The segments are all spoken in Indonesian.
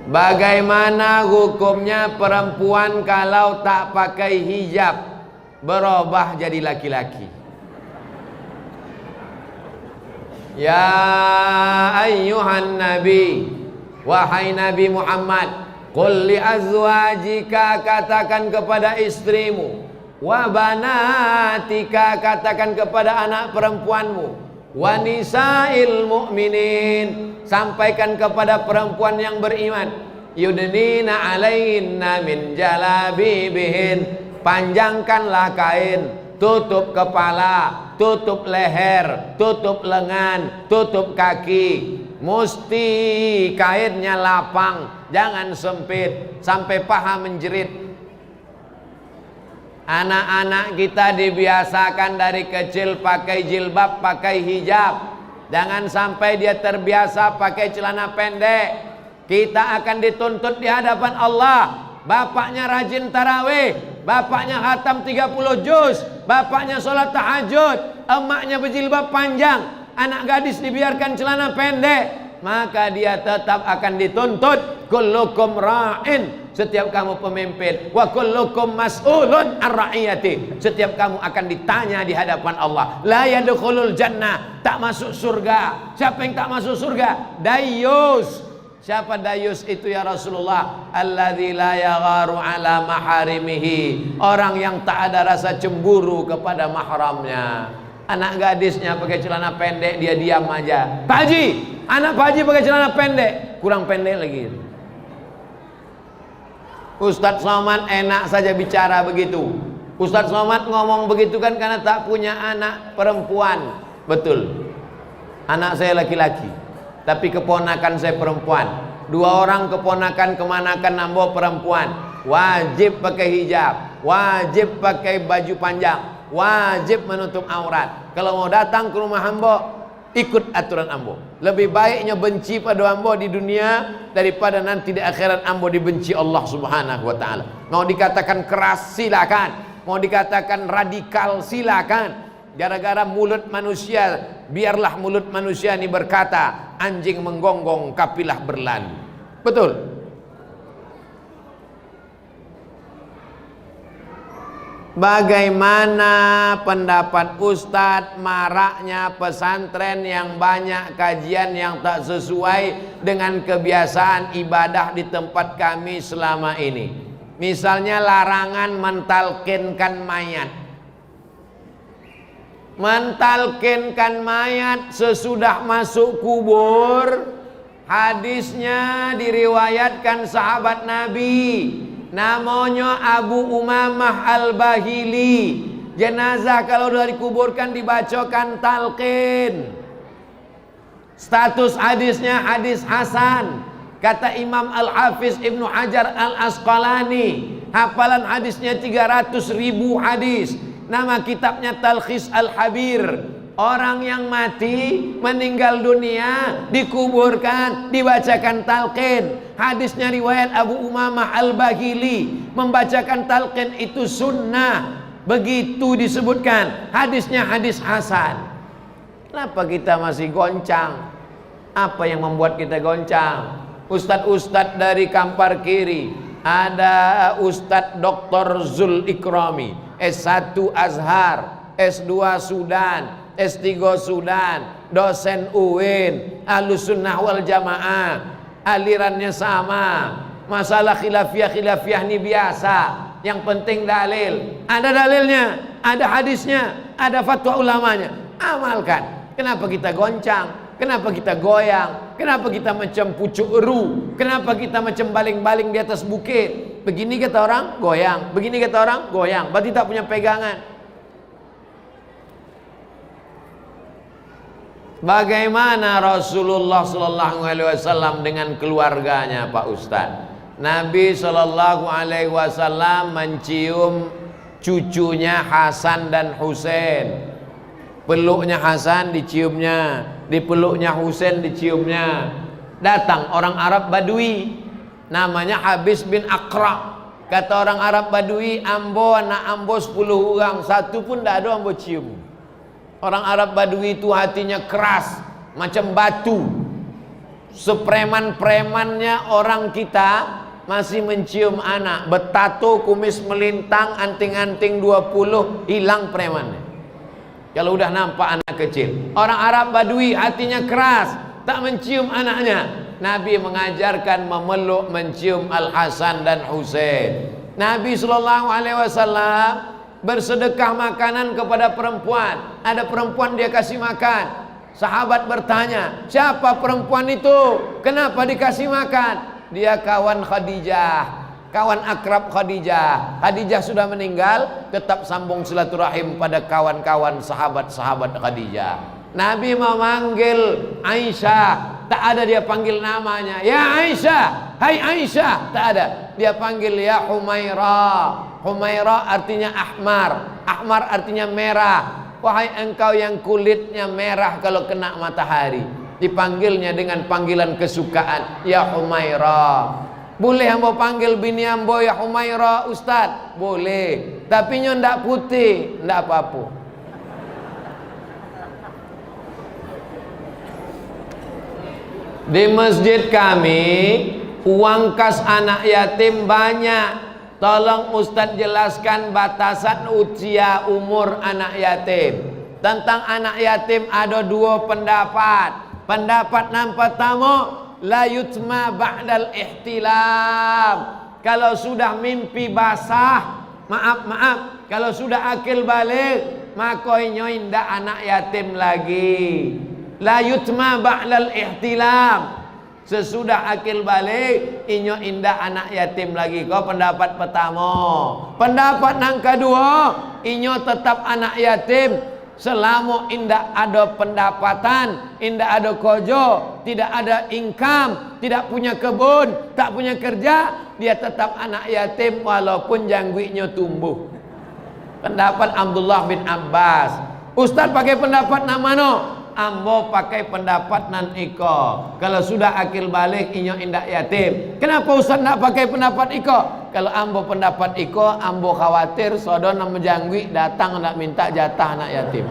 Bagaimana hukumnya perempuan kalau tak pakai hijab berubah jadi laki-laki? Ya ayyuhan nabi, wahai Nabi Muhammad, qul li azwajika, katakan kepada istrimu, wa banatika, katakan kepada anak perempuanmu, wa nisa'il mu'minin, sampaikan kepada perempuan yang beriman, yudnina alaihinna min jalabibihin, panjangkanlah kain, tutup kepala, tutup leher, tutup lengan, tutup kaki. Mesti kainnya lapang, jangan sempit sampai paha menjerit. Anak-anak kita dibiasakan dari kecil pakai jilbab, pakai hijab. Jangan sampai dia terbiasa pakai celana pendek. Kita akan dituntut di hadapan Allah. Bapaknya rajin tarawih, bapaknya khatam 30 juz, bapaknya sholat tahajud, emaknya berjilbab panjang, anak gadis dibiarkan celana pendek, maka dia tetap akan dituntut. Kullukum ra'in, setiap kamu pemimpin, wa kullukum mas'ulun an ra'iyati, setiap kamu akan ditanya di hadapan Allah. La yadkhulul jannah, tak masuk surga. Siapa yang tak masuk surga? Dayyus. Siapa dayus itu ya Rasulullah? Alladzi la yagharu ala maharimihi, orang yang tak ada rasa cemburu kepada mahramnya. Anak gadisnya pakai celana pendek, dia diam aja. Pak Haji, anak Pak Haji pakai celana pendek, kurang pendek lagi. Ustadz Somad enak saja bicara begitu. Ustadz Somad ngomong begitu kan karena tak punya anak perempuan. Betul, anak saya laki-laki, tapi keponakan saya perempuan. 2 orang keponakan kemanakan nambo perempuan. Wajib pakai hijab, wajib pakai baju panjang, wajib menutup aurat. Kalau mau datang ke rumah ambo, ikut aturan ambo. Lebih baiknya benci pada ambo di dunia daripada nanti di akhirat ambo dibenci Allah subhanahu wa ta'ala. Mau dikatakan keras silakan, mau dikatakan radikal silakan. Gara-gara mulut manusia, biarlah mulut manusia ini berkata, anjing menggonggong kapilah berlalu. Betul. Bagaimana pendapat Ustadz maraknya pesantren yang banyak kajian yang tak sesuai dengan kebiasaan ibadah di tempat kami selama ini? Misalnya larangan mentalkinkan mayat. Mentalkinkan mayat sesudah masuk kubur, hadisnya diriwayatkan sahabat Nabi, namanya Abu Umamah Al-Bahili. Jenazah kalau sudah dikuburkan dibacakan talqin. Status hadisnya hadis hasan. Kata Imam Al-Hafiz Ibnu Hajar Al-Asqalani, hafalan hadisnya 300.000 hadis. Nama kitabnya Talkhis Al-Habir. Orang yang mati, meninggal dunia, dikuburkan, dibacakan talqin. Hadisnya riwayat Abu Umamah Al-Bahili. Membacakan talqin itu sunnah. Begitu disebutkan. Hadisnya hadis hasan. Kenapa kita masih goncang? Apa yang membuat kita goncang? Ustadz-ustadz dari Kampar Kiri, ada Ustadz Dr. Zul Ikrami, S1 Azhar, S2 Sudan, S3 Sudan, dosen UIN, Ahlussunnah wal Jamaah, alirannya sama. Masalah khilafiyah ini biasa. Yang penting dalil. Ada dalilnya, ada hadisnya, ada fatwa ulamanya. Amalkan. Kenapa kita goncang? Kenapa kita goyang? Kenapa kita macam pucuk eru? Kenapa kita macam baling-baling di atas bukit? Begini kata orang, goyang. Begini kata orang, goyang. Berarti tak punya pegangan. Bagaimana Rasulullah Sallallahu Alaihi Wasallam dengan keluarganya, Pak Ustadz? Nabi Sallallahu Alaihi Wasallam mencium cucunya Hasan dan Husain. Peluknya Hasan diciumnya, di peluknya Husain diciumnya. Datang orang Arab Badui, namanya Habis bin Aqra. Kata orang Arab Badui, ambo anak ambo 10 orang, satu pun tidak ada ambo cium. Orang Arab Badui itu hatinya keras macam batu. sepreman-premannya orang kita masih mencium anak, bertato, kumis melintang, anting-anting 20, hilang premannya. Kalau udah nampak anak kecil. Orang Arab Badui hatinya keras, tak mencium anaknya. Nabi mengajarkan memeluk, mencium Al-Hasan dan Husain. Nabi SAW bersedekah makanan kepada perempuan. Ada perempuan dia kasih makan. Sahabat bertanya, siapa perempuan itu? Kenapa dikasih makan? Dia kawan Khadijah, kawan akrab Khadijah. Khadijah sudah meninggal, tetap sambung silaturahim pada kawan-kawan sahabat-sahabat Khadijah. Nabi memanggil Aisyah, tak ada dia panggil namanya. Ya Aisyah, hai Aisyah, tak ada. Dia panggil ya Humairah. Humairah artinya ahmar, ahmar artinya merah. Wahai engkau yang kulitnya merah kalau kena matahari. Dipanggilnya dengan panggilan kesukaan, ya Humairah. Boleh ambo panggil bini ambo ya Humairah Ustaz? Boleh. Tapi nyo ndak putih, ndak apa-apa. Di masjid kami uang kas anak yatim banyak. Tolong Ustaz jelaskan batasan usia umur anak yatim. Tentang anak yatim ada dua pendapat. Pendapat yang pertama, la yutma ba'dal ihtilam. Kalau sudah mimpi basah, maaf, kalau sudah akil balik, maka inyo indak anak yatim lagi. La yutma ba'dal ihtilam. Sesudah akil balik, inyo indak anak yatim lagi. Kau pendapat pertama. Pendapat yang kedua, inyo tetap anak yatim selama indak ada pendapatan, indak ada kojo, tidak ada income, tidak punya kebun, tak punya kerja, dia tetap anak yatim walaupun jangguinya tumbuh. Pendapat Abdullah bin Abbas. Ustaz pakai pendapat nak mana? Ambo pakai pendapat nan iko. Kalau sudah akil balik inyo indak yatim. Kenapa Ustaz nak pakai pendapat iko? Kalau ambo pendapat iko, ambo khawatir sodon nama jangwi datang nak minta jatah anak yatim.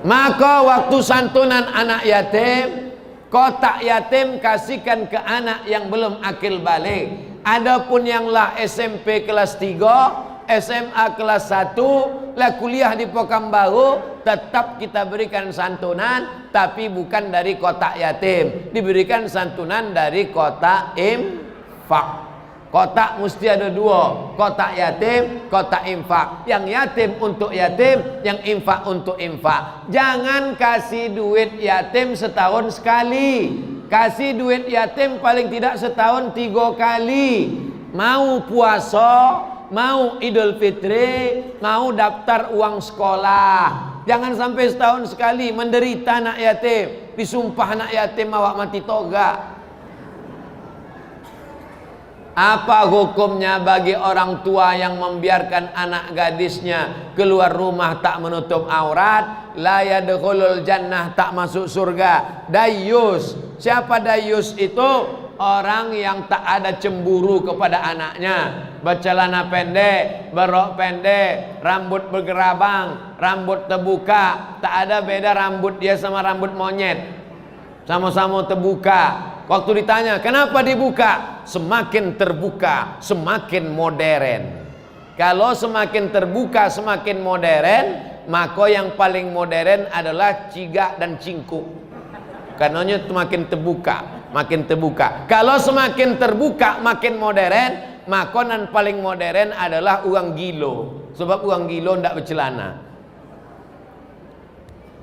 Maka waktu santunan anak yatim, kotak yatim kasihkan ke anak yang belum akil balik. Adapun yang lah SMP kelas 3, SMA kelas 1, lah kuliah di Pekanbaru, tetap kita berikan santunan, tapi bukan dari kotak yatim, diberikan santunan dari kotak infak. Kotak mesti ada dua, kotak yatim, kotak infak. Yang yatim untuk yatim, yang infak untuk infak. Jangan kasih duit yatim setahun sekali. Kasih duit yatim paling tidak setahun 3 kali. Mau puasa, mau Idul Fitri, mau daftar uang sekolah. Jangan sampai setahun sekali menderita anak yatim. Disumpah anak yatim awak mati toga. Apa hukumnya bagi orang tua yang membiarkan anak gadisnya keluar rumah tak menutup aurat? La yadkhulul jannah, tak masuk surga. Dayus. Siapa dayus itu? Orang yang tak ada cemburu kepada anaknya. Bercelana pendek, berrok pendek, rambut bergerabang, rambut terbuka. Tak ada beda rambut dia sama rambut monyet. Sama-sama terbuka. Waktu ditanya, kenapa dibuka? Semakin terbuka, semakin modern. Kalau semakin terbuka, semakin modern, maka yang paling modern adalah cigak dan cingkuk. Karenanya semakin terbuka, makin terbuka. Kalau semakin terbuka, makin modern, maka yang paling modern adalah uang gilo. Sebab uang gilo tidak bercelana.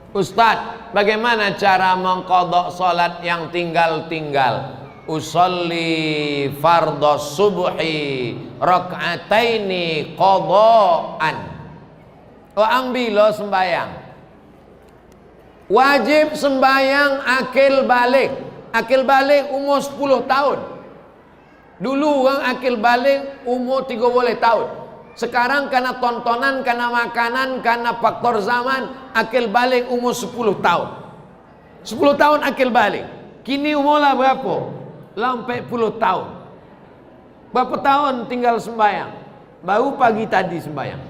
Ustaz, bagaimana cara mengqadha salat yang tinggal-tinggal? Usolli fardhos subhi rak'ataini qadhaan. Ambilo sembayang. Wajib sembayang akil balik. Akil balik umur 10 tahun. Dulu orang akil balik umur 30 tahun. Sekarang karena tontonan, karena makanan, karena faktor zaman, akil balik umur 10 tahun. 10 tahun akil balik. Kini umurlah berapa? Sampai 10 tahun. Berapa tahun tinggal sembahyang? Baru pagi tadi sembahyang.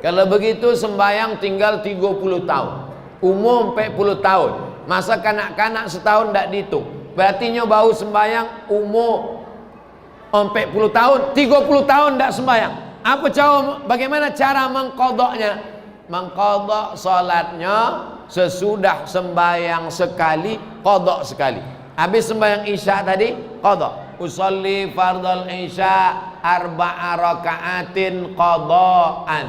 Kalau begitu sembahyang tinggal 30 tahun. Umur 40 tahun. Masa kanak-kanak setahun tak dihitung. Berarti nyo bau sembayang umur 40 tahun, 30 tahun tak sembayang. Bagaimana cara mengqadaknya? Mengqadak salatnya sesudah sembayang sekali, qadak sekali. Habis sembayang isya tadi, qadak. Usolli fardal isya arba'a raka'atin qadaan.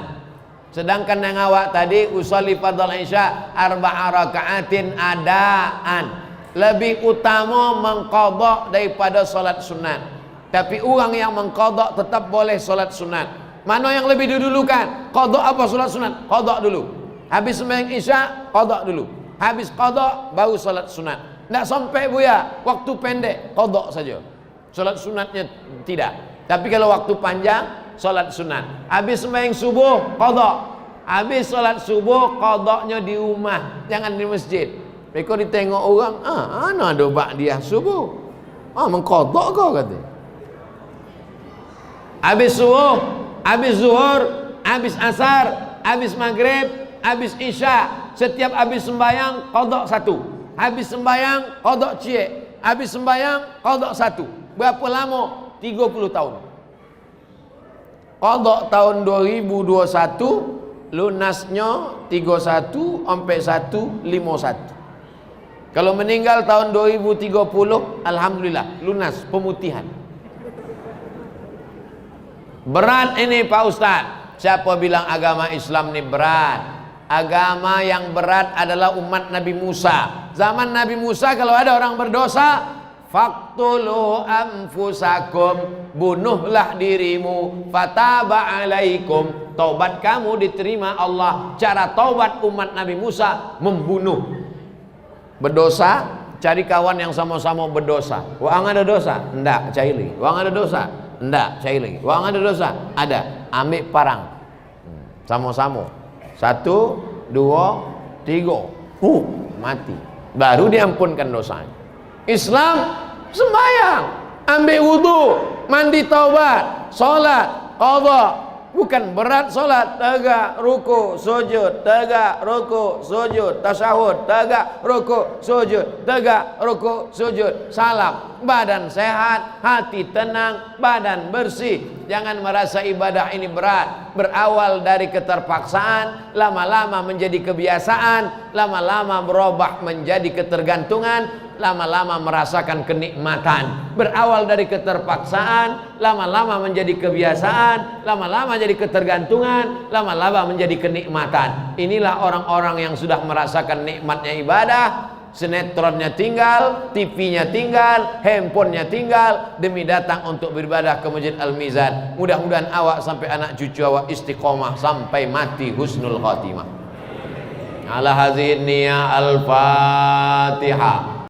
Sedangkan yang awak tadi usolli fardal isya arba'a raka'atin adaan. Lebih utama mengqadak daripada solat sunat. Tapi orang yang mengqadak tetap boleh solat sunat. Mana yang lebih didulukan? Qada apa solat sunat? Qada dulu. Habis sembahyang isya, qada dulu. Habis qada baru solat sunat. Tak sampai buya, waktu pendek qada saja. Solat sunatnya tidak. Tapi kalau waktu panjang, solat sunat. Habis sembahyang subuh, qada. Habis solat subuh, qadanya di rumah, jangan di masjid. Mereka ditengok orang, ana ada ba'diyah subuh. Mengqada kau kata. Habis subuh, habis zuhur, habis asar, habis maghrib, habis isya, setiap habis sembayang qada satu. Habis sembayang qada cie. Habis sembayang qada satu. Berapa lama? 30 tahun. Qada tahun 2021, lunasnya 31 sampai 151. Kalau meninggal tahun 2030, alhamdulillah lunas pemutihan. Berat ini Pak Ustaz. Siapa bilang agama Islam ini berat? Agama yang berat adalah umat Nabi Musa. Zaman Nabi Musa kalau ada orang berdosa, faqtulu anfusakum, bunuhlah dirimu, fataba alaikum, taubat kamu diterima Allah. Cara taubat umat Nabi Musa membunuh. Berdosa, cari kawan yang sama-sama berdosa. Wang ada dosa? Enggak, cari lagi. Wang ada dosa? Enggak, cari lagi. Wang ada dosa? Ada. Ambil parang. Sama-sama. 1, 2, 3. Mati. Baru diampunkan dosanya. Islam sembahyang, ambil wudu, mandi taubat, salat, qada. Bukan berat solat, tegak, ruku, sujud, tegak, ruku, sujud, tasyahud, tegak, ruku, sujud, tegak, ruku, sujud, salam. Badan sehat, hati tenang, badan bersih. Jangan merasa ibadah ini berat. Berawal dari keterpaksaan, lama-lama menjadi kebiasaan, lama-lama berubah menjadi ketergantungan, lama-lama merasakan kenikmatan. Berawal dari keterpaksaan, lama-lama menjadi kebiasaan, lama-lama jadi ketergantungan, lama-lama menjadi kenikmatan. Inilah orang-orang yang sudah merasakan nikmatnya ibadah. Sinetronnya tinggal, TV-nya tinggal, handphonenya tinggal, demi datang untuk beribadah ke Masjid Al-Mizan. Mudah-mudahan awak sampai anak cucu awak istiqomah sampai mati husnul khatimah. Ala hadhihi niyah al-Fatihah.